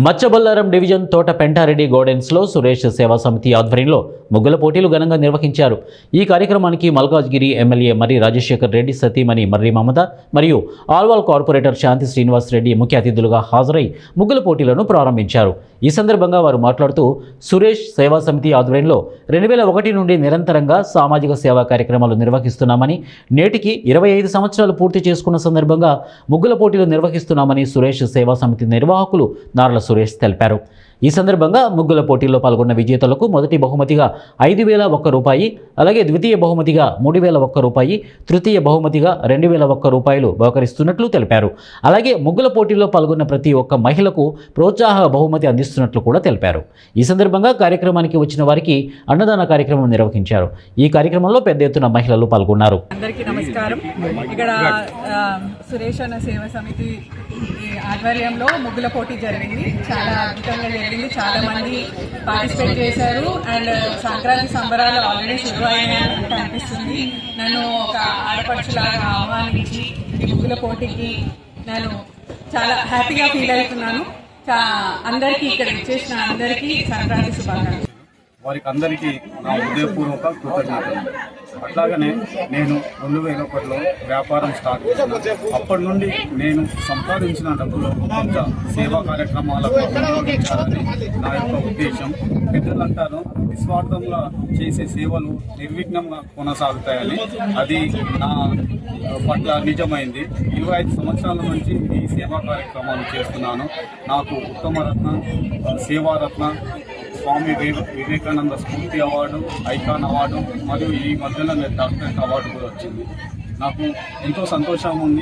Machabollaram division తోట పెంటారెడ్డి గోడెన్స్లో సురేష్ సేవా సమితి ఆధ్వర్యంలో ముగ్గుల పోటీలు ఘనంగా నిర్వహించారు. ఈ కార్యక్రమానికి మల్కాజ్గిరి ఎమ్మెల్యే మర్రి రాజశేఖర్ రెడ్డి సతీమణి మర్రి మమత మరియు ఆల్వాల్ కార్పొరేటర్ శాంతి శ్రీనివాస్ రెడ్డి ముఖ్య అతిథులుగా హాజరై ముగ్గుల పోటీలను ప్రారంభించారు. ఈ సందర్భంగా వారు మాట్లాడుతూ సురేష్ సేవా సమితి ఆధ్వర్యంలో 2001 నుండి నిరంతరంగా సామాజిక సేవా కార్యక్రమాలు నిర్వహిస్తున్నామని, నేటికి 25 సంవత్సరాలు పూర్తి చేసుకున్న సందర్భంగా ముగ్గుల పోటీలు నిర్వహిస్తున్నామని సురేష్ సేవా సమితి నిర్వాహకులు నార్ల సురేష్ తెలిపారు. ఈ సందర్భంగా ముగ్గుల పోటీల్లో పాల్గొన్న విజేతలకు మొదటి బహుమతిగా 5,001 రూపాయి, అలాగే ద్వితీయ బహుమతిగా 3,001 రూపాయి, తృతీయ బహుమతిగా 2,001 రూపాయలు బహుకరిస్తున్నట్లు తెలిపారు. అలాగే ముగ్గుల పోటీల్లో పాల్గొన్న ప్రతి ఒక్క మహిళకు ప్రోత్సాహ బహుమతి అందిస్తున్నట్లు కూడా తెలిపారు. ఈ సందర్భంగా కార్యక్రమానికి వచ్చిన వారికి అన్నదాన కార్యక్రమం నిర్వహించారు. ఈ కార్యక్రమంలో పెద్ద ఎత్తున మహిళలు పాల్గొన్నారు. అందరికీ నమస్కారం. ఇక్కడ సురేష్ అన్న సేవా సమితి ఆధ్వర్యంలో ముగ్గుల పోటీ జరిగింది. చాలా అద్భుతంగా జరిగింది. చాలా మంది పార్టిసిపేట్ చేశారు. అండ్ సంక్రాంతి సంబరాలు ఆల్రెడీ శురు అయినాయని అనిపిస్తుంది. నన్ను ఒక ఆడపడుచులాగా ఆహ్వానించి ఈ ముగ్గుల పోటీకి నేను చాలా హ్యాపీగా ఫీల్ అవుతున్నాను. అందరికీ ఇక్కడ ఇచ్చేసిన అందరికీ సంక్రాంతి శుభాకాంక్షలు. వారికి అందరికీ నా హృదయపూర్వక కృతజ్ఞతలు. అట్లాగనే నేను 2001లో వ్యాపారం స్టార్ట్ చేశాను. అప్పటి నుండి నేను సంపాదించిన డబ్బులు కొంత సేవా కార్యక్రమాలకు ఉపయోగించాలని నా యొక్క ఉద్దేశం. పెద్దలంటారు నిస్వార్థంగా చేసే సేవలు నిర్విఘ్నంగా కొనసాగుతాయని. అది నా పట్ల నిజమైంది. 25 సంవత్సరాల నుంచి ఈ సేవా కార్యక్రమాలు చేస్తున్నాను. నాకు ఉత్తమరత్న, సేవారత్న, స్వామి వివేకానంద స్ఫూర్తి అవార్డు, ఐకాన్ అవార్డు మరియు ఈ మధ్యలో డాక్టరేట్ అవార్డు కూడా వచ్చింది. నాకు ఎంతో సంతోషంగా ఉంది.